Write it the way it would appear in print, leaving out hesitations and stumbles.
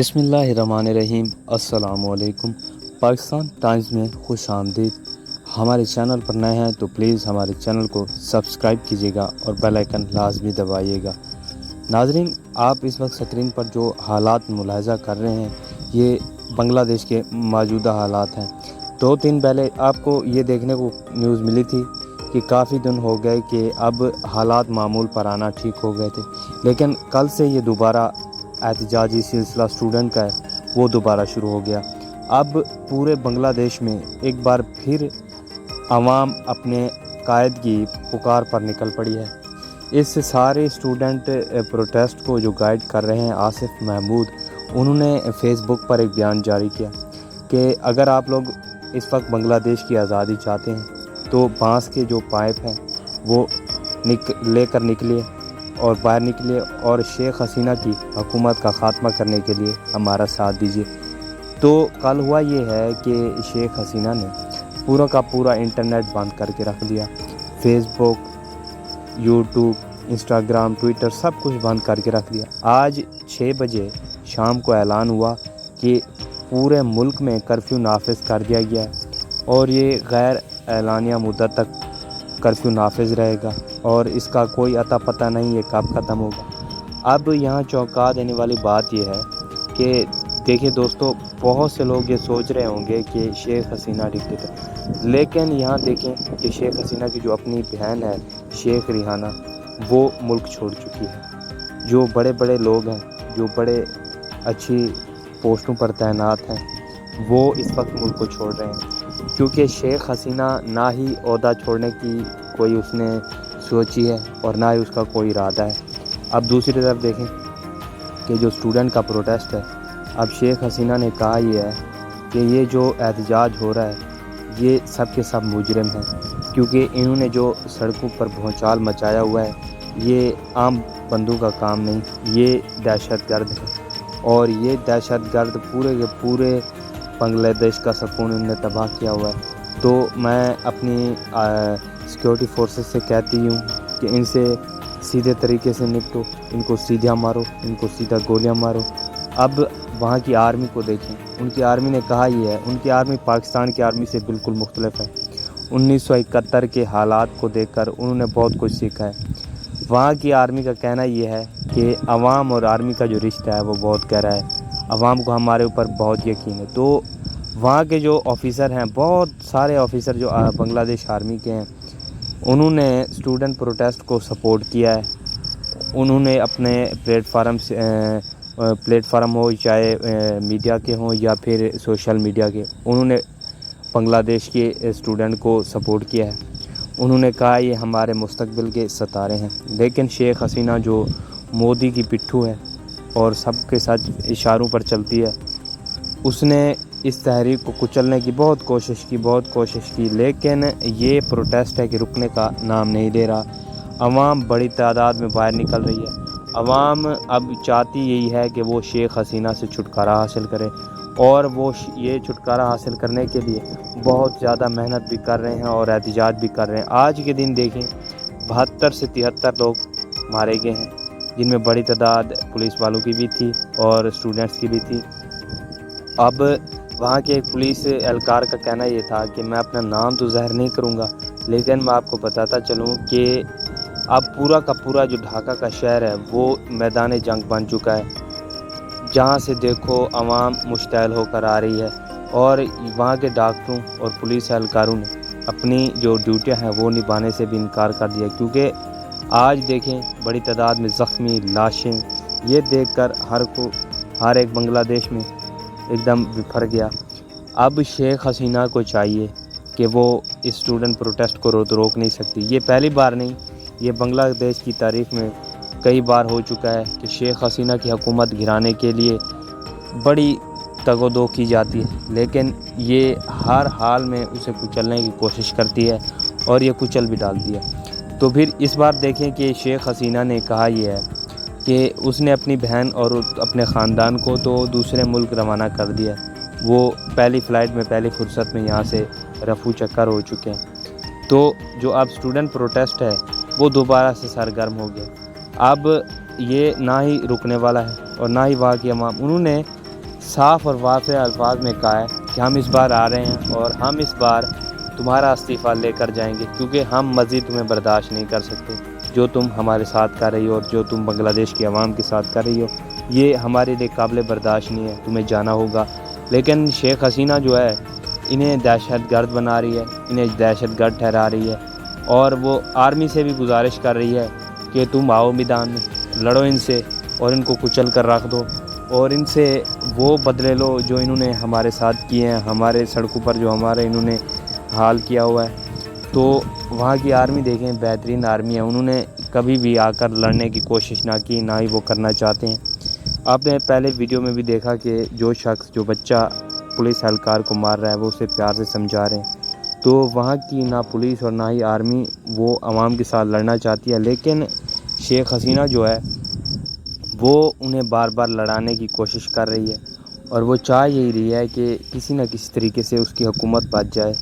بسم اللہ الرحمن الرحیم۔ السلام علیکم۔ پاکستان ٹائمز میں خوش آمدید۔ ہمارے چینل پر نئے ہیں تو پلیز ہمارے چینل کو سبسکرائب کیجیے گا اور بیل آئیکن لازمی دبائیے گا۔ ناظرین، آپ اس وقت سکرین پر جو حالات ملاحظہ کر رہے ہیں یہ بنگلہ دیش کے موجودہ حالات ہیں۔ 2 دن پہلے آپ کو یہ دیکھنے کو نیوز ملی تھی کہ کافی دن ہو گئے کہ اب حالات معمول پر آنا ٹھیک ہو گئے تھے، لیکن کل سے یہ دوبارہ احتجاجی سلسلہ اسٹوڈنٹ کا ہے وہ دوبارہ شروع ہو گیا۔ اب پورے بنگلہ دیش میں ایک بار پھر عوام اپنے قائد کی پکار پر نکل پڑی ہے۔ اس سارے اسٹوڈنٹ پروٹیسٹ کو جو گائیڈ کر رہے ہیں آصف محمود، انہوں نے فیس بک پر ایک بیان جاری کیا کہ اگر آپ لوگ اس وقت بنگلہ دیش کی آزادی چاہتے ہیں تو بانس کے جو پائپ ہیں وہ لے کر نکلیے اور باہر نکلیے اور شیخ حسینہ کی حکومت کا خاتمہ کرنے کے لیے ہمارا ساتھ دیجیے۔ تو کل ہوا یہ ہے کہ شیخ حسینہ نے پورا کا پورا انٹرنیٹ بند کر کے رکھ دیا۔ فیس بک، یوٹیوب، انسٹاگرام، ٹویٹر سب کچھ بند کر کے رکھ دیا۔ آج 6 بجے شام کو اعلان ہوا کہ پورے ملک میں کرفیو نافذ کر دیا گیا ہے اور یہ غیر اعلانیہ مدت تک کرفیو نافذ رہے گا اور اس کا کوئی اتا پتہ نہیں ہے کب ختم ہوگا۔ اب یہاں چونکا دینے والی بات یہ ہے کہ دیکھیں دوستو، بہت سے لوگ یہ سوچ رہے ہوں گے کہ شیخ حسینہ ڈکٹیٹر، لیکن یہاں دیکھیں کہ شیخ حسینہ کی جو اپنی بہن ہے شیخ ریحانہ، وہ ملک چھوڑ چکی ہے۔ جو بڑے بڑے لوگ ہیں، جو بڑے اچھی پوسٹوں پر تعینات ہیں، وہ اس وقت ملک کو چھوڑ رہے ہیں، کیونکہ شیخ حسینہ نہ ہی عہدہ چھوڑنے کی کوئی اس نے سوچی ہے اور نہ ہی اس کا کوئی ارادہ ہے۔ اب دوسری طرف دیکھیں کہ جو اسٹوڈنٹ کا پروٹیسٹ ہے، اب شیخ حسینہ نے کہا یہ ہے کہ یہ جو احتجاج ہو رہا ہے یہ سب کے سب مجرم ہیں، کیونکہ انہوں نے جو سڑکوں پر بھونچال مچایا ہوا ہے یہ عام بندوں کا کام نہیں، یہ دہشت گرد ہے اور یہ دہشت گرد پورے کے پورے بنگلہ دیش کا سکون انہوں نے تباہ کیا ہوا ہے۔ تو میں اپنی سیکیورٹی فورسز سے کہتی ہوں کہ ان سے سیدھے طریقے سے نپٹو، ان کو سیدھا مارو، ان کو سیدھا گولیاں مارو۔ اب وہاں کی آرمی کو دیکھیں، ان کی آرمی نے کہا یہ ہے، ان کی آرمی پاکستان کی آرمی سے بالکل مختلف ہے۔ 1971 کے حالات کو دیکھ کر انہوں نے بہت کچھ سیکھا ہے۔ وہاں کی آرمی کا کہنا یہ ہے کہ عوام اور آرمی کا جو رشتہ ہے وہ بہت گہرا ہے، عوام کو ہمارے اوپر بہت یقین ہے۔ تو وہاں کے جو آفیسر ہیں، بہت سارے آفیسر جو بنگلہ دیش آرمی کے ہیں، انہوں نے اسٹوڈنٹ پروٹیسٹ کو سپورٹ کیا ہے۔ انہوں نے اپنے پلیٹ فارم ہو، چاہے میڈیا کے ہوں یا پھر سوشل میڈیا کے، انہوں نے بنگلہ دیش کے اسٹوڈنٹ کو سپورٹ کیا ہے۔ انہوں نے کہا یہ ہمارے مستقبل کے ستارے ہیں۔ لیکن شیخ حسینہ جو مودی کی پٹھو ہے اور سب کے ساتھ اشاروں پر چلتی ہے، اس نے اس تحریک کو کچلنے کی بہت کوشش کی، لیکن یہ پروٹیسٹ ہے کہ رکنے کا نام نہیں لے رہا۔ عوام بڑی تعداد میں باہر نکل رہی ہے۔ عوام اب چاہتی یہی ہے کہ وہ شیخ حسینہ سے چھٹکارا حاصل کرے، اور وہ یہ چھٹکارا حاصل کرنے کے لیے بہت زیادہ محنت بھی کر رہے ہیں اور احتجاج بھی کر رہے ہیں۔ آج کے دن دیکھیں 72 سے 73 لوگ مارے گئے ہیں، جن میں بڑی تعداد پولیس والوں کی بھی تھی اور اسٹوڈنٹس کی بھی تھی۔ اب وہاں کے ایک پولیس اہلکار کا کہنا یہ تھا کہ میں اپنا نام تو ظاہر نہیں کروں گا، لیکن میں آپ کو بتاتا چلوں کہ اب پورا کا پورا جو ڈھاکہ کا شہر ہے وہ میدان جنگ بن چکا ہے۔ جہاں سے دیکھو عوام مشتعل ہو کر آ رہی ہے، اور وہاں کے ڈاکٹروں اور پولیس اہلکاروں نے اپنی جو ڈیوٹیاں ہیں وہ نبھانے سے بھی انکار کر دیا، کیونکہ آج دیکھیں بڑی تعداد میں زخمی لاشیں، یہ دیکھ کر ہر ایک بنگلہ دیش میں ایک دم بفر گیا۔ اب شیخ حسینہ کو چاہیے کہ وہ اس اسٹوڈنٹ پروٹیسٹ کو روک نہیں سکتی۔ یہ پہلی بار نہیں، یہ بنگلہ دیش کی تاریخ میں کئی بار ہو چکا ہے کہ شیخ حسینہ کی حکومت گرانے کے لیے بڑی تگ و دو کی جاتی ہے، لیکن یہ ہر حال میں اسے کچلنے کی کوشش کرتی ہے اور یہ کچل بھی ڈالتی ہے۔ تو پھر اس بار دیکھیں کہ شیخ حسینہ نے کہا یہ ہے کہ اس نے اپنی بہن اور اپنے خاندان کو تو دوسرے ملک روانہ کر دیا ہے۔ وہ پہلی فلائٹ میں پہلی فرصت میں یہاں سے رفو چکر ہو چکے ہیں۔ تو جو اب اسٹوڈنٹ پروٹیسٹ ہے وہ دوبارہ سے سرگرم ہو گیا۔ اب یہ نہ ہی رکنے والا ہے اور نہ ہی وہاں کی عوام، انہوں نے صاف اور واضح الفاظ میں کہا ہے کہ ہم اس بار آ رہے ہیں اور ہم اس بار تمہارا استعفیٰ لے کر جائیں گے، کیونکہ ہم مزید تمہیں برداشت نہیں کر سکتے۔ جو تم ہمارے ساتھ کر رہی ہو اور جو تم بنگلہ دیش کی عوام کے ساتھ کر رہی ہو، یہ ہمارے لیے قابل برداشت نہیں ہے، تمہیں جانا ہوگا۔ لیکن شیخ حسینہ جو ہے انہیں دہشت گرد بنا رہی ہے، انہیں دہشت گرد ٹھہرا رہی ہے، اور وہ آرمی سے بھی گزارش کر رہی ہے کہ تم آؤ میدان میں، لڑو ان سے اور ان کو کچل کر رکھ دو، اور ان سے وہ بدلے لو جو انہوں نے ہمارے ساتھ کیے ہیں، ہمارے سڑکوں پر جو ہمارے انہوں نے حال کیا ہوا ہے۔ تو وہاں کی آرمی دیکھیں، بہترین آرمی ہے، انہوں نے کبھی بھی آ کر لڑنے کی کوشش نہ کی، نہ ہی وہ کرنا چاہتے ہیں۔ آپ نے پہلے ویڈیو میں بھی دیکھا کہ جو شخص جو بچہ پولیس اہلکار کو مار رہا ہے وہ اسے پیار سے سمجھا رہے ہیں۔ تو وہاں کی نہ پولیس اور نہ ہی آرمی وہ عوام کے ساتھ لڑنا چاہتی ہے، لیکن شیخ حسینہ جو ہے وہ انہیں بار بار لڑانے کی کوشش کر رہی ہے، اور وہ چاہ یہی رہی ہے کہ کسی نہ کسی طریقے سے اس کی حکومت بچ جائے۔